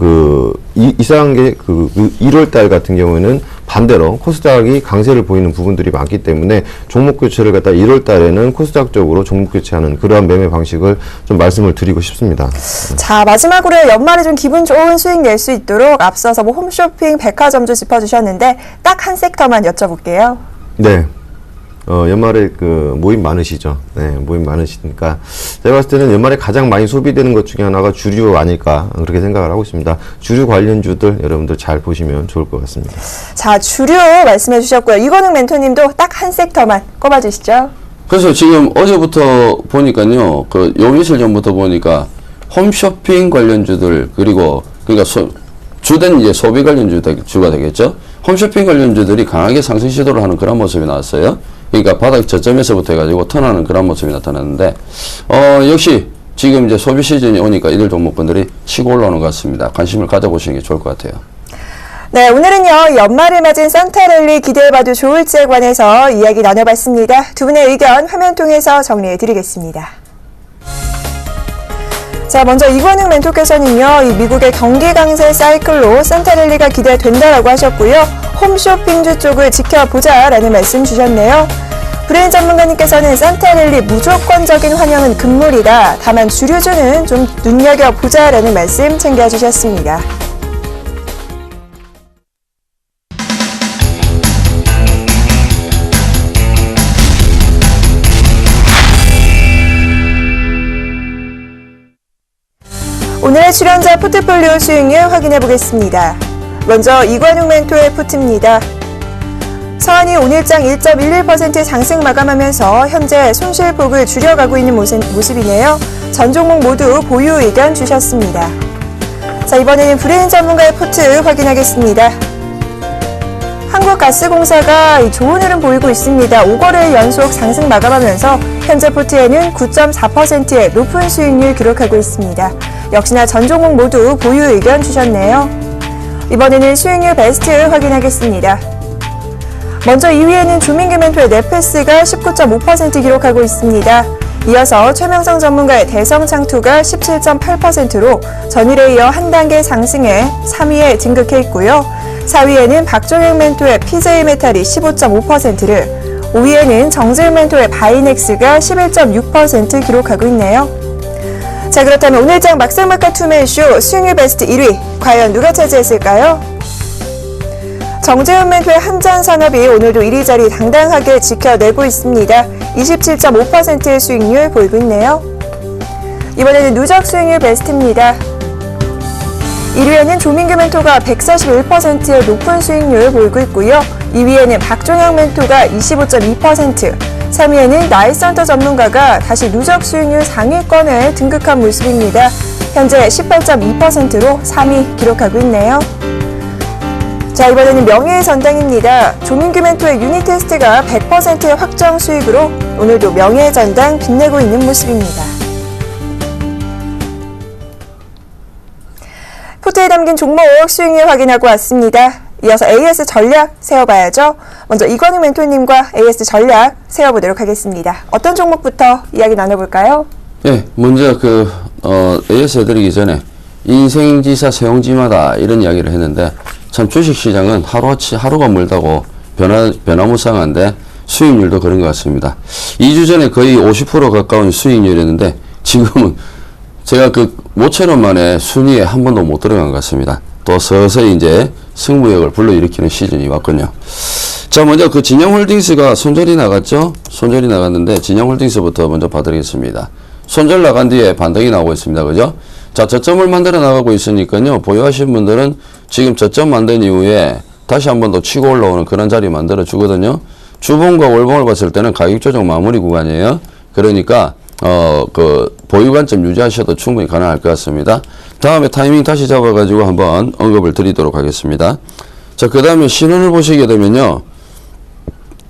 이상한 게 1월 달 같은 경우에는 반대로 코스닥이 강세를 보이는 부분들이 많기 때문에 종목 교체를 갖다 1월 달에는 코스닥 쪽으로 종목 교체하는 그러한 매매 방식을 좀 말씀을 드리고 싶습니다. 자, 마지막으로 연말에 좀 기분 좋은 수익 낼 수 있도록 앞서서 홈쇼핑, 백화점주 짚어주셨는데 딱 한 섹터만 여쭤볼게요. 네. 연말에 모임 많으시죠? 네, 모임 많으시니까. 제가 봤을 때는 연말에 가장 많이 소비되는 것 중에 하나가 주류 아닐까, 그렇게 생각을 하고 있습니다. 주류 관련주들 여러분들 잘 보시면 좋을 것 같습니다. 자, 주류 말씀해 주셨고요. 이건웅 멘토님도 딱 한 섹터만 꼽아주시죠. 그래서 지금 어제부터 보니까요, 요 며칠 전부터 보니까 홈쇼핑 관련주들, 그러니까 주된 이제 소비 관련주가 되겠죠. 홈쇼핑 관련주들이 강하게 상승 시도를 하는 그런 모습이 나왔어요. 그러니까 바닥 저점에서부터 해가지고 턴하는 그런 모습이 나타났는데, 역시 지금 이제 소비 시즌이 오니까 이들 종목군들이 치고 올라오는 것 같습니다. 관심을 가져보시는 게 좋을 것 같아요. 네, 오늘은요, 연말을 맞은 산타랠리 기대해봐도 좋을지에 관해서 이야기 나눠봤습니다. 두 분의 의견 화면 통해서 정리해드리겠습니다. 자, 먼저 이건웅 멘토께서는요, 이 미국의 경기 강세 사이클로 산타랠리가 기대된다라고 하셨고요. 홈쇼핑주 쪽을 지켜보자라는 말씀 주셨네요. 브레인 전문가님께서는 산타랠리 무조건적인 환영은 금물이다. 다만 주류주는 좀 눈여겨보자라는 말씀 챙겨주셨습니다. 오늘의 출연자 포트폴리오 수익률 확인해 보겠습니다. 먼저 이관용 멘토의 포트입니다. 서한이 오늘장 1.11% 상승 마감하면서 현재 손실폭을 줄여가고 있는 모습이네요. 전 종목 모두 보유 의견 주셨습니다. 자, 이번에는 브레인 전문가의 포트 확인하겠습니다. 한국가스공사가 좋은 흐름 보이고 있습니다. 5거래일 연속 상승 마감하면서 현재 포트에는 9.4%의 높은 수익률 기록하고 있습니다. 역시나 전 종목 모두 보유 의견 주셨네요. 이번에는 수익률 베스트 확인하겠습니다. 먼저 2위에는 조민규 멘토의 넷패스가 19.5% 기록하고 있습니다. 이어서 최명성 전문가의 대성창투가 17.8%로 전일에 이어 한 단계 상승해 3위에 등극해 있고요. 4위에는 박종혁 멘토의 PJ메탈이 15.5%를, 5위에는 정재훈 멘토의 바이넥스가 11.6% 기록하고 있네요. 자, 그렇다면 오늘 장 막상막하 투맨쇼 수익률 베스트 1위 과연 누가 차지했을까요? 정재훈 멘토의 한전산업이 오늘도 1위 자리 당당하게 지켜내고 있습니다. 27.5%의 수익률 보이고 있네요. 이번에는 누적 수익률 베스트입니다. 1위에는 조민규 멘토가 141%의 높은 수익률을 보이고 있고요. 2위에는 박종영 멘토가 25.2%, 3위에는 나이센터 전문가가 다시 누적 수익률 상위권에 등극한 모습입니다. 현재 18.2%로 3위 기록하고 있네요. 자, 이번에는 명예의 전당입니다. 조민규 멘토의 유닛 테스트가 100%의 확정 수익으로 오늘도 명예의 전당 빛내고 있는 모습입니다. 포트에 담긴 종목 수익률 확인하고 왔습니다. 이어서 AS 전략 세워봐야죠. 먼저 이건희 멘토님과 AS 전략 세워보도록 하겠습니다. 어떤 종목부터 이야기 나눠볼까요? 예, 먼저 AS 해드리기 전에 인생지사 세용지마다 이런 이야기를 했는데 참 주식시장은 하루가 멀다고 변화무쌍한데 수익률도 그런 것 같습니다. 2주 전에 거의 50% 가까운 수익률이었는데 지금은 제가 모처럼 만에 순위에 한 번도 못 들어간 것 같습니다. 또 서서히 이제 승부욕을 불러일으키는 시즌이 왔군요. 자, 먼저 진영홀딩스가 손절이 나갔죠? 손절이 나갔는데 진영홀딩스부터 먼저 봐드리겠습니다. 손절 나간 뒤에 반등이 나오고 있습니다. 그죠? 자, 저점을 만들어 나가고 있으니까요. 보유하신 분들은 지금 저점 만든 이후에 다시 한 번 더 치고 올라오는 그런 자리 만들어 주거든요. 주봉과 월봉을 봤을 때는 가격 조정 마무리 구간이에요. 그러니까 보유 관점 유지하셔도 충분히 가능할 것 같습니다. 다음에 타이밍 다시 잡아가지고 한번 언급을 드리도록 하겠습니다. 자, 그 다음에 신원을 보시게 되면요.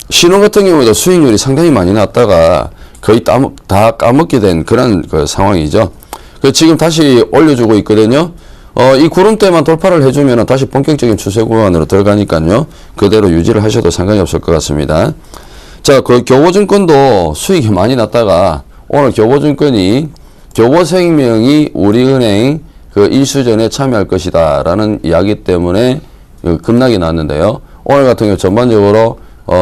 신원 같은 경우에도 수익률이 상당히 많이 났다가 거의 다 까먹게 된 그런 상황이죠. 지금 다시 올려주고 있거든요. 이 구름대만 돌파를 해주면 다시 본격적인 추세 구간으로 들어가니까요. 그대로 유지를 하셔도 상관이 없을 것 같습니다. 자, 교보증권도 수익이 많이 났다가 오늘 교보생명이 우리은행 인수전에 참여할 것이다 라는 이야기 때문에 급락이 났는데요. 오늘 같은 경우 전반적으로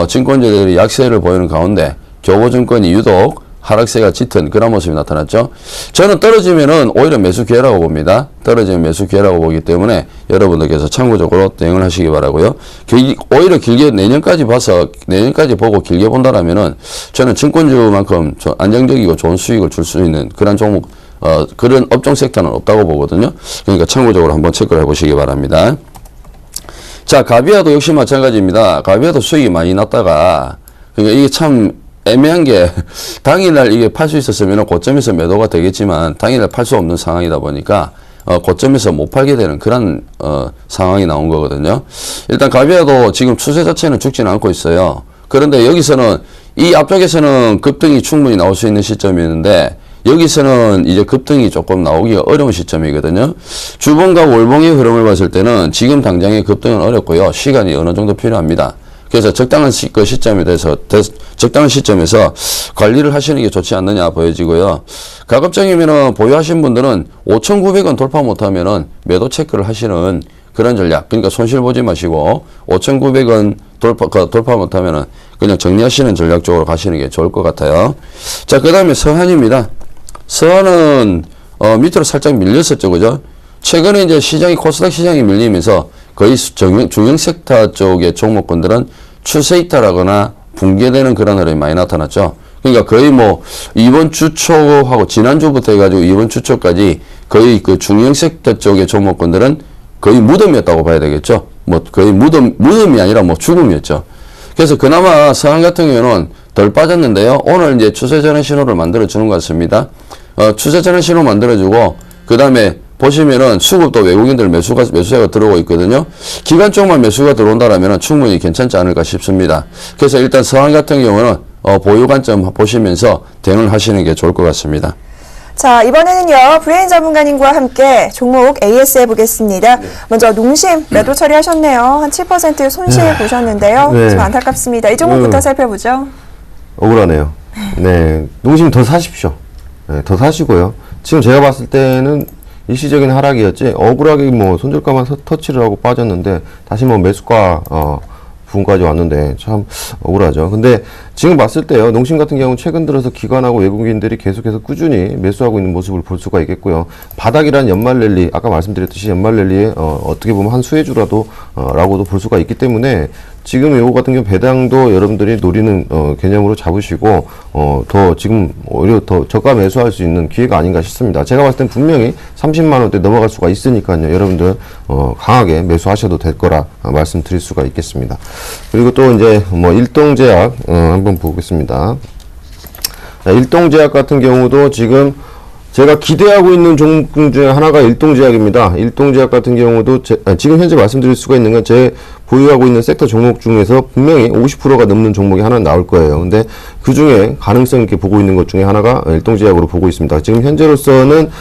증권주들이 약세를 보이는 가운데 교보증권이 유독 하락세가 짙은 그런 모습이 나타났죠. 저는 떨어지면은 오히려 매수 기회라고 봅니다. 떨어지면 매수 기회라고 보기 때문에 여러분들께서 참고적으로 대응을 하시기 바라고요. 오히려 길게 내년까지 보고 길게 본다라면은 저는 증권주만큼 안정적이고 좋은 수익을 줄 수 있는 그런 종목, 그런 업종 섹터는 없다고 보거든요. 그러니까 참고적으로 한번 체크를 해보시기 바랍니다. 자, 가비아도 역시 마찬가지입니다. 가비아도 수익이 많이 났다가, 그러니까 이게 참 애매한 게 당일날 이게 팔 수 있었으면 고점에서 매도가 되겠지만 당일날 팔 수 없는 상황이다 보니까 고점에서 못 팔게 되는 그런 상황이 나온 거거든요. 일단 가비아도 지금 추세 자체는 죽지는 않고 있어요. 그런데 여기서는 이 앞쪽에서는 급등이 충분히 나올 수 있는 시점이었는데 여기서는 이제 급등이 조금 나오기가 어려운 시점이거든요. 주봉과 월봉의 흐름을 봤을 때는 지금 당장의 급등은 어렵고요. 시간이 어느 정도 필요합니다. 그래서 적당한 시점에서 관리를 하시는 게 좋지 않느냐 보여지고요. 가급적이면은 보유하신 분들은 5,900원 돌파 못하면은 매도 체크를 하시는 그런 전략. 그러니까 손실 보지 마시고 5,900원 돌파 못하면은 그냥 정리하시는 전략 쪽으로 가시는 게 좋을 것 같아요. 자, 그 다음에 서한입니다. 서한은 밑으로 살짝 밀렸었죠, 그죠? 최근에 이제 코스닥 시장이 밀리면서 거의 중형 섹터 쪽의 종목군들은 추세 이탈하거나 붕괴되는 그런 흐름이 많이 나타났죠. 그러니까 거의 이번 주 초하고 지난주부터 해가지고 이번 주 초까지 거의 중형 섹터 쪽의 종목군들은 거의 무덤이었다고 봐야 되겠죠. 거의 무덤이 아니라 죽음이었죠. 그래서 그나마 서한 같은 경우는 덜 빠졌는데요. 오늘 이제 추세 전환 신호를 만들어 주는 것 같습니다. 추세 전환 신호 만들어 주고 그 다음에 보시면은 수급도 외국인들 매수세가 들어오고 있거든요. 기간 쪽만 매수가 들어온다라면 충분히 괜찮지 않을까 싶습니다. 그래서 일단 서한 같은 경우는 보유 관점 보시면서 대응을 하시는 게 좋을 것 같습니다. 자, 이번에는요, 브레인 전문가님과 함께 종목 AS 해보겠습니다. 먼저 농심 매도 처리하셨네요. 한 7% 손실 보셨는데요. 네. 좀 안타깝습니다. 이 종목부터 살펴보죠. 억울하네요. 네, 농심 더 사십시오. 네, 더 사시고요. 지금 제가 봤을 때는 일시적인 하락이었지 억울하게 손절가만 터치를 하고 빠졌는데 다시 매수가 부분까지 왔는데 참 억울하죠. 근데 지금 봤을 때요, 농심 같은 경우는 최근 들어서 기관하고 외국인들이 계속해서 꾸준히 매수하고 있는 모습을 볼 수가 있겠고요. 바닥이란 연말 랠리, 아까 말씀드렸듯이 연말 랠리에 어떻게 보면 한 수혜주라도 라고도 볼 수가 있기 때문에 지금 요거 같은 경우 배당도 여러분들이 노리는 개념으로 잡으시고 더 지금 오히려 더 저가 매수할 수 있는 기회가 아닌가 싶습니다. 제가 봤을 땐 분명히 30만 원대 넘어갈 수가 있으니까요. 여러분들 강하게 매수하셔도 될 거라 말씀드릴 수가 있겠습니다. 그리고 또 이제 뭐 일동제약 한번 보겠습니다. 자, 일동제약 같은 경우도 지금 제가 기대하고 있는 종목 중에 하나가 일동제약입니다. 일동제약 같은 경우도 지금 현재 말씀드릴 수가 있는 건 제 보유하고 있는 섹터 종목 중에서 분명히 50%가 넘는 종목이 하나 나올 거예요. 근데 그 중에 가능성 있게 보고 있는 것 중에 하나가 일동제약으로 보고 있습니다. 지금 현재로서는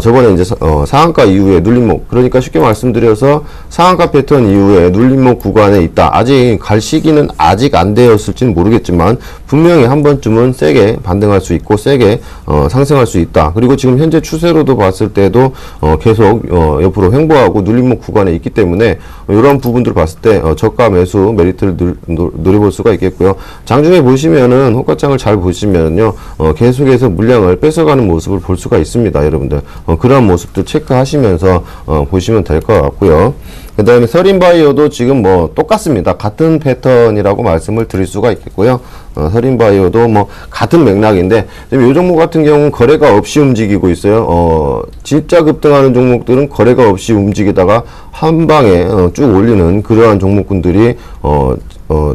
저번에 이제 상한가 이후에 눌림목, 그러니까 쉽게 말씀드려서 상한가 패턴 이후에 눌림목 구간에 있다. 아직 갈 시기는 아직 안 되었을지는 모르겠지만 분명히 한 번쯤은 세게 반등할 수 있고 세게 상승할 수 있다. 그리고 지금 현재 추세로도 봤을 때도 계속 옆으로 횡보하고 눌림목 구간에 있기 때문에 이런 부분들을 봤을 때 저가 매수 메리트를 노려볼 수가 있겠고요. 장중에 보시면은 호가장을 잘 보시면요, 계속해서 물량을 뺏어가는 모습을 볼 수가 있습니다, 여러분들. 그런 모습들 체크하시면서 보시면 될 것 같고요. 그 다음에 서린바이오도 지금 뭐 똑같습니다. 같은 패턴이라고 말씀을 드릴 수가 있겠고요. 서린바이오도 뭐 같은 맥락인데 지금 이 종목 같은 경우는 거래가 없이 움직이고 있어요. 진짜 급등하는 종목들은 거래가 없이 움직이다가 한 방에 쭉 올리는 그러한 종목군들이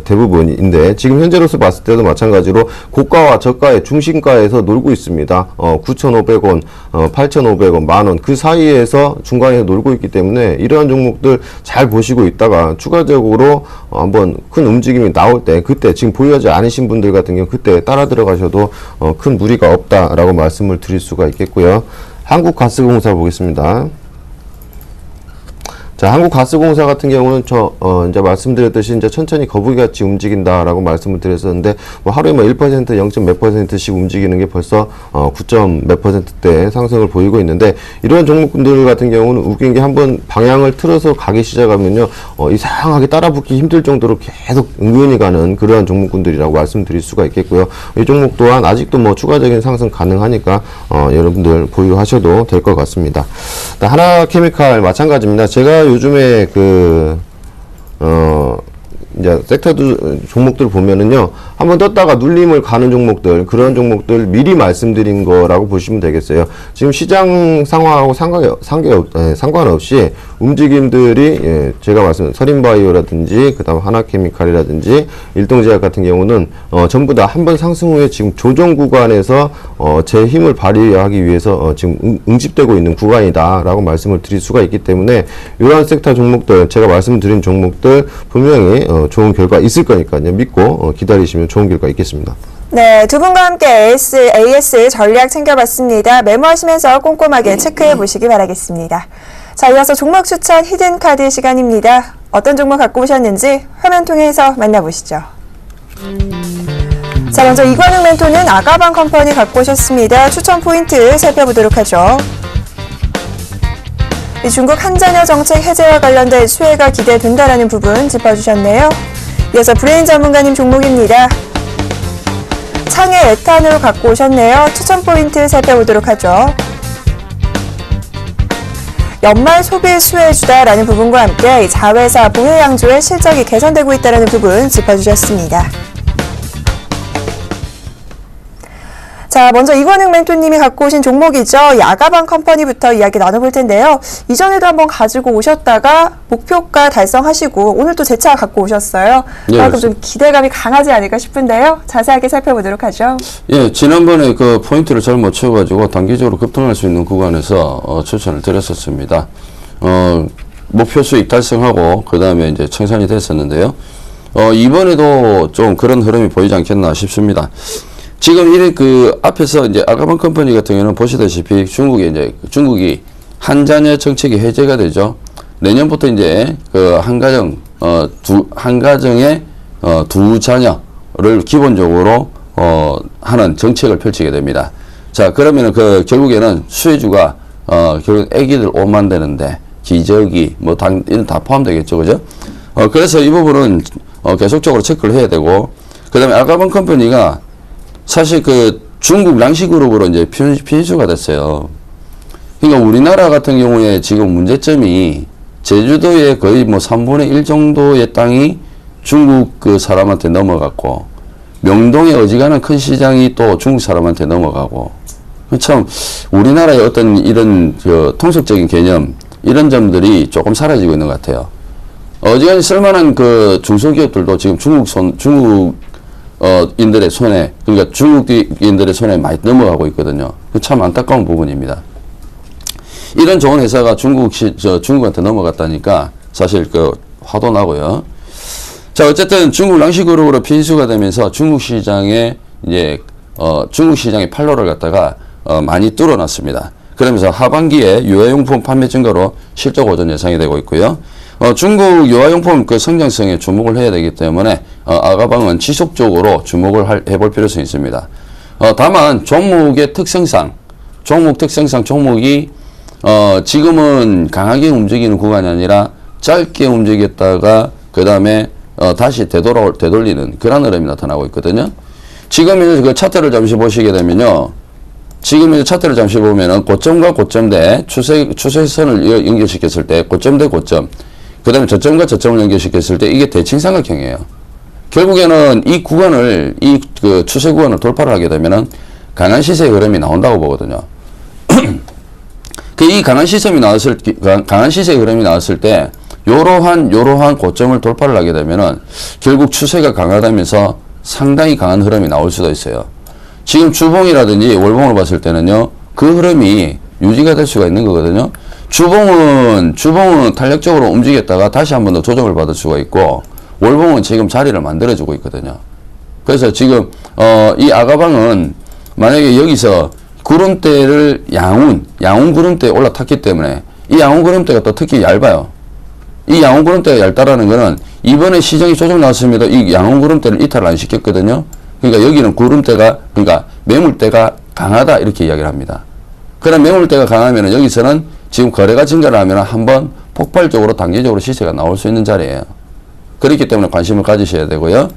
대부분인데 지금 현재로서 봤을 때도 마찬가지로 고가와 저가의 중심가에서 놀고 있습니다. 9,500원, 8,500원, 만원 그 사이에서 중간에서 놀고 있기 때문에 이러한 종목들 잘 보시고 있다가 추가적으로 한번 큰 움직임이 나올 때 그때 지금 보유하지 않으신 분들 같은 경우 그때 따라 들어가셔도 큰 무리가 없다라고 말씀을 드릴 수가 있겠고요. 한국가스공사 보겠습니다. 자, 한국가스공사 같은 경우는 이제 말씀드렸듯이 이제 천천히 거북이같이 움직인다라고 말씀을 드렸었는데, 뭐 하루에 뭐 1%, 0. 몇 %씩 움직이는 게 벌써 9점 몇 %대 상승을 보이고 있는데, 이런 종목들 같은 경우는 웃긴 게 한번 방향을 틀어서 가기 시작하면요, 이상하게 따라붙기 힘들 정도로 계속 은근히 가는 그러한 종목군들이라고 말씀드릴 수가 있겠고요. 이 종목 또한 아직도 뭐 추가적인 상승 가능하니까, 여러분들 보유하셔도 될 것 같습니다. 하나케미칼 마찬가지입니다. 제가 요즘에 이제 섹터 종목들 보면은요, 한번 떴다가 눌림을 가는 종목들, 그런 종목들 미리 말씀드린 거라고 보시면 되겠어요. 지금 시장 상황하고 상관없이 움직임들이, 제가 말씀드린 서린바이오라든지, 그 다음 하나케미칼이라든지, 일동제약 같은 경우는, 전부 다 한번 상승 후에 지금 조정 구간에서, 제 힘을 발휘하기 위해서, 지금 응집되고 있는 구간이다라고 말씀을 드릴 수가 있기 때문에, 이러한 섹터 종목들, 제가 말씀드린 종목들, 분명히, 좋은 결과 있을 거니까요. 믿고 기다리시면 좋은 결과 있겠습니다. 네, 두 분과 함께 AS 전략 챙겨봤습니다. 메모하시면서 꼼꼼하게 체크해 보시기 바라겠습니다. 자, 이어서 종목 추천 히든카드 시간입니다. 어떤 종목 갖고 오셨는지 화면 통해서 만나보시죠. 자, 먼저 이관웅 멘토는 아가방 컴퍼니 갖고 오셨습니다. 추천 포인트 살펴보도록 하죠. 중국 한자녀 정책 해제와 관련된 수혜가 기대된다라는 부분 짚어주셨네요. 이어서 브레인 전문가님 종목입니다. 창의 에탄올 갖고 오셨네요. 추천 포인트 살펴보도록 하죠. 연말 소비 수혜주다라는 부분과 함께 자회사 보혜양조의 실적이 개선되고 있다는 부분 짚어주셨습니다. 자, 먼저 이관웅 멘토님이 갖고 오신 종목이죠. 아가방 컴퍼니부터 이야기 나눠볼 텐데요. 이전에도 한번 가지고 오셨다가 목표가 달성하시고 오늘 또 재차 갖고 오셨어요. 그만큼 좀 기대감이 강하지 않을까 싶은데요. 자세하게 살펴보도록 하죠. 예, 지난번에 그 포인트를 잘 못 채워가지고 단기적으로 급등할 수 있는 구간에서 추천을 드렸었습니다. 목표 수익 달성하고 그 다음에 이제 청산이 됐었는데요. 이번에도 좀 그런 흐름이 보이지 않겠나 싶습니다. 지금 앞에서 이제 아가방 컴퍼니 같은 경우는 보시다시피 중국이 한자녀 정책이 해제가 되죠. 내년부터 이제 한 가정에 두 자녀를 기본적으로 하는 정책을 펼치게 됩니다. 자, 그러면은 결국에는 수혜주가 결국 애기들 옷만 되는데 기저귀 이런 다 포함되겠죠, 그죠? 그래서 이 부분은 계속적으로 체크를 해야 되고, 그 다음에 아가방 컴퍼니가 사실 그 중국 랑시그룹으로 이제 피인수가 됐어요. 그러니까 우리나라 같은 경우에 지금 문제점이 제주도에 거의 뭐 3분의 1 정도의 땅이 중국 그 사람한테 넘어갔고, 명동에 어지간한 큰 시장이 또 중국 사람한테 넘어가고, 참 우리나라의 어떤 이런 그 통속적인 개념, 이런 점들이 조금 사라지고 있는 것 같아요. 어지간히 쓸만한 그 중소기업들도 지금 인들의 손에, 그러니까 중국인들의 손에 많이 넘어가고 있거든요. 참 안타까운 부분입니다. 이런 좋은 회사가 중국한테 넘어갔다니까 사실 그 화도 나고요. 자, 어쨌든 중국 랑시그룹으로 피인수가 되면서 중국 시장의 판로를 갖다가 많이 뚫어놨습니다. 그러면서 하반기에 유아용품 판매 증가로 실적 호전 예상이 되고 있고요. 중국 유아용품 그 성장성에 주목을 해야 되기 때문에 아가방은 지속적으로 주목을 해볼 필요성이 있습니다. 다만 종목의 특성상 종목이 지금은 강하게 움직이는 구간이 아니라 짧게 움직였다가 그 다음에 다시 되돌리는 그런 흐름이 나타나고 있거든요. 지금 이제 그 차트를 잠시 보시게 되면요. 지금 이제 차트를 잠시 보면은 고점과 고점대 추세선을 연결시켰을 때 고점 대 고점, 그 다음에 저점과 저점을 연결시켰을 때 이게 대칭삼각형이에요. 결국에는 이 그 추세 구간을 돌파를 하게 되면은 강한 시세의 흐름이 나온다고 보거든요. 이 강한 시세의 흐름이 나왔을 때 요러한 고점을 돌파를 하게 되면은 결국 추세가 강하다면서 상당히 강한 흐름이 나올 수도 있어요. 지금 주봉이라든지 월봉을 봤을 때는요, 그 흐름이 유지가 될 수가 있는 거거든요. 주봉은 탄력적으로 움직였다가 다시 한 번 더 조정을 받을 수가 있고, 월봉은 지금 자리를 만들어주고 있거든요. 그래서 지금 이 아가방은 만약에 여기서 구름대를 양운 구름대에 올라탔기 때문에 이 양운 구름대가 또 특히 얇아요. 이 양운 구름대가 얇다라는 거는 이번에 시장이 조정 나왔습니다. 이 양운 구름대를 이탈을 안 시켰거든요. 그러니까 여기는 그러니까 매물대가 강하다 이렇게 이야기를 합니다. 그럼 매물대가 강하면 여기서는 지금 거래가 증가를 하면 한번 폭발적으로 단기적으로 시세가 나올 수 있는 자리예요. 그렇기 때문에 관심을 가지셔야 되고요.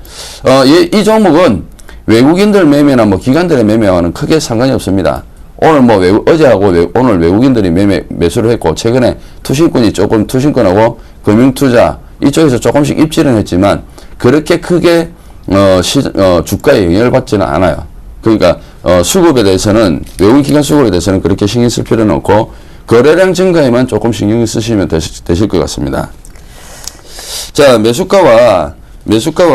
이 종목은 외국인들 매매나 뭐 기관들의 매매와는 크게 상관이 없습니다. 오늘 어제하고 오늘 외국인들이 매수를 했고, 최근에 투신권하고 금융투자 이쪽에서 조금씩 입지는 했지만 그렇게 크게 주가에 영향을 받지는 않아요. 그러니까 수급에 대해서는, 외국인 기관 수급에 대해서는 그렇게 신경 쓸 필요는 없고, 거래량 증가에만 조금 신경을 쓰시면 되실 것 같습니다. 자, 매수가와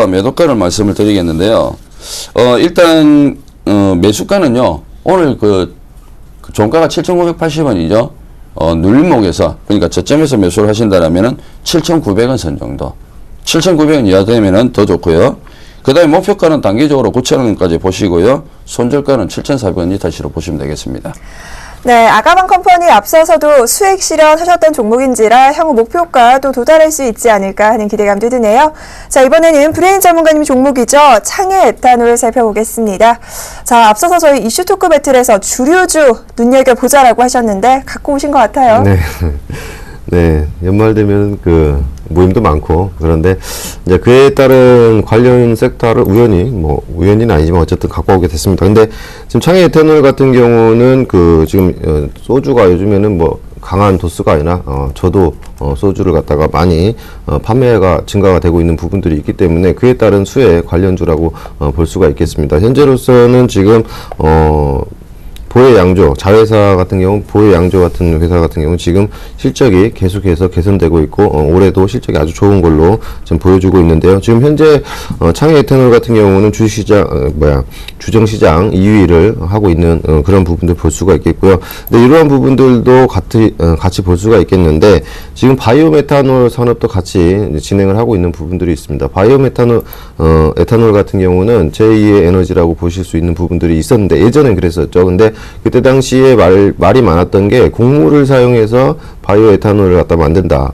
매도가를 말씀을 드리겠는데요. 일단 매수가는요, 오늘 그 종가가 7,980원이죠. 눌림목에서, 그러니까 저점에서 매수를 하신다라면은 7,900원 선 정도. 7,900원 이하 되면은 더 좋고요. 그 다음에 목표가는 단기적으로 9,000원까지 보시고요. 손절가는 7,400원 이탈시로 보시면 되겠습니다. 네, 아가방 컴퍼니 앞서서도 수익 실현하셨던 종목인지라 향후 목표가도 도달할 수 있지 않을까 하는 기대감도 드네요. 자, 이번에는 브레인 전문가님 종목이죠. 창해 에탄올 살펴보겠습니다. 자, 앞서서 저희 이슈 토크 배틀에서 주류주 눈여겨보자라고 하셨는데 갖고 오신 것 같아요. 네. 네, 연말 되면 그 모임도 많고, 그런데 이제 그에 따른 관련 섹터를 우연히는 아니지만 어쨌든 갖고 오게 됐습니다. 근데 지금 창해 에탄올 같은 경우는 그 지금 소주가 요즘에는 뭐 강한 도수가 아니라 저도 소주를 갖다가 많이 판매가 증가가 되고 있는 부분들이 있기 때문에 그에 따른 수혜 관련주라고 볼 수가 있겠습니다. 현재로서는 지금 보혜양조, 자회사 같은 경우, 보혜양조 같은 회사 같은 경우 지금 실적이 계속해서 개선되고 있고, 올해도 실적이 아주 좋은 걸로 지금 보여주고 있는데요. 지금 현재, 창해 에탄올 같은 경우는 주정시장 2위를 하고 있는 그런 부분들 볼 수가 있겠고요. 근데 이러한 부분들도 같이 볼 수가 있겠는데, 지금 바이오메탄올 산업도 같이 진행을 하고 있는 부분들이 있습니다. 바이오메탄올, 에탄올 같은 경우는 제2의 에너지라고 보실 수 있는 부분들이 있었는데, 예전엔 그랬었죠. 근데 그때 당시에 말이 많았던 게 곡물을 사용해서 바이오 에탄올을 갖다 만든다,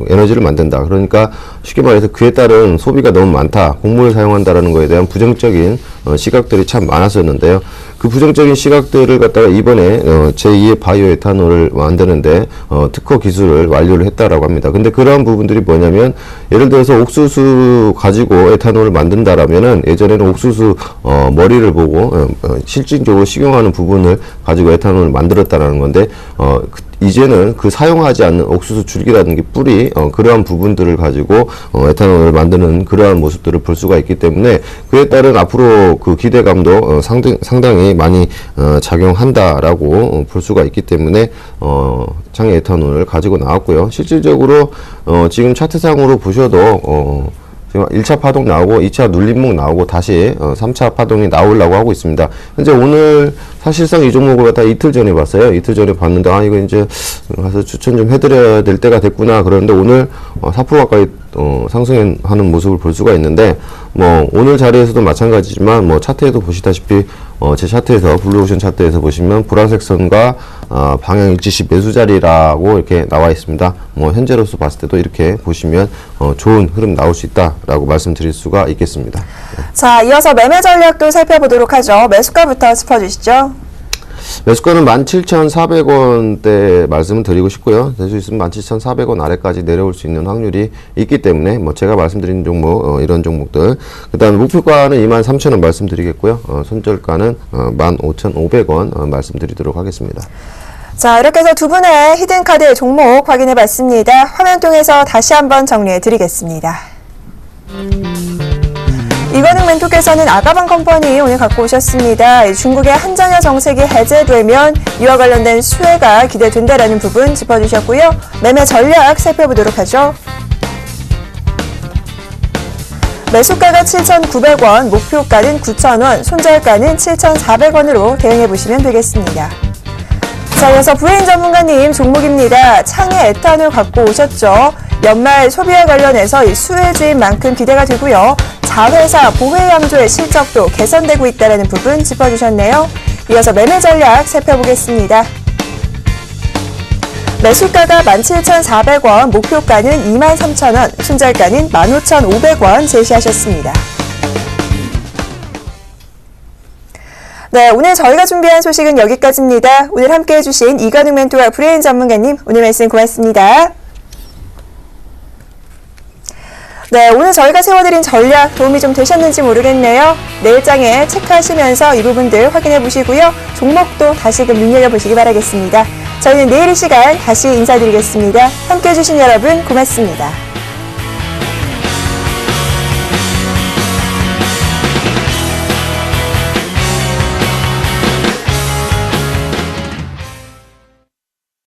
에너지를 만든다. 그러니까 쉽게 말해서 그에 따른 소비가 너무 많다, 곡물을 사용한다라는 거에 대한 부정적인 시각들이 참 많았었는데요. 그 부정적인 시각들을 갖다가 이번에 제2의 바이오 에탄올을 만드는데 특허 기술을 완료를 했다라고 합니다. 근데 그러한 부분들이 뭐냐면, 예를 들어서 옥수수 가지고 에탄올을 만든다라면은 예전에는 옥수수 머리를 보고 실질적으로 식용하는 부분을 가지고 에탄올을 만들었다라는 건데, 이제는 그 사용하지 않는 옥수수 줄기라든지 뿌리, 그러한 부분들을 가지고 에탄올을 만드는 그러한 모습들을 볼 수가 있기 때문에, 그에 따른 앞으로 그 기대감도 상당히 많이 작용한다라고 볼 수가 있기 때문에 장애 에탄올을 가지고 나왔고요. 실질적으로 지금 차트상으로 보셔도 지금 1차 파동 나오고 2차 눌림목 나오고 다시 3차 파동이 나오려고 하고 있습니다. 현재 오늘 사실상 이 종목을 갖다 이틀 전에 봤어요. 이틀 전에 봤는데 이거 이제 가서 추천 좀 해드려야 될 때가 됐구나. 그런데 오늘 4% 가까이 상승하는 모습을 볼 수가 있는데, 오늘 자리에서도 마찬가지지만 차트에도 보시다시피 제 차트에서, 블루오션 차트에서 보시면 보라색 선과 방향 일치시 매수 자리라고 이렇게 나와 있습니다. 현재로서 봤을 때도 이렇게 보시면 좋은 흐름 나올 수 있다라고 말씀드릴 수가 있겠습니다. 자, 이어서 매매 전략도 살펴보도록 하죠. 매수가부터 짚어주시죠. 매수가는 17,400원대 말씀을 드리고 싶고요. 될 수 있으면 17,400원 아래까지 내려올 수 있는 확률이 있기 때문에 제가 말씀드린 종목, 이런 종목들. 그 다음에 목표가는 23,000원 말씀드리겠고요. 손절가는 15,500원 말씀드리도록 하겠습니다. 자, 이렇게 해서 두 분의 히든카드 종목 확인해 봤습니다. 화면 통해서 다시 한번 정리해 드리겠습니다. 이건웅 멘토께서는 아가방 컴퍼니 오늘 갖고 오셨습니다. 중국의 한전야 정책이 해제되면 이와 관련된 수혜가 기대된다라는 부분 짚어주셨고요. 매매 전략 살펴보도록 하죠. 매수가가 7,900원, 목표가는 9,000원, 손절가는 7,400원으로 대응해 보시면 되겠습니다. 자, 이어서 브레인 전문가님 종목입니다. 창의 에탄올 갖고 오셨죠. 연말 소비와 관련해서 이 수혜주인 만큼 기대가 되고요. 자회사 보혜양조의 실적도 개선되고 있다는 부분 짚어주셨네요. 이어서 매매 전략 살펴보겠습니다. 매수가가 17,400원, 목표가는 23,000원, 손절가는 15,500원 제시하셨습니다. 네, 오늘 저희가 준비한 소식은 여기까지입니다. 오늘 함께 해주신 이건웅 멘토와 브레인 전문가님, 오늘 말씀 고맙습니다. 네, 오늘 저희가 세워드린 전략 도움이 좀 되셨는지 모르겠네요. 내일장에 체크하시면서 이 부분들 확인해 보시고요. 종목도 다시금 눈여겨보시기 바라겠습니다. 저희는 내일 이 시간 다시 인사드리겠습니다. 함께 해주신 여러분 고맙습니다.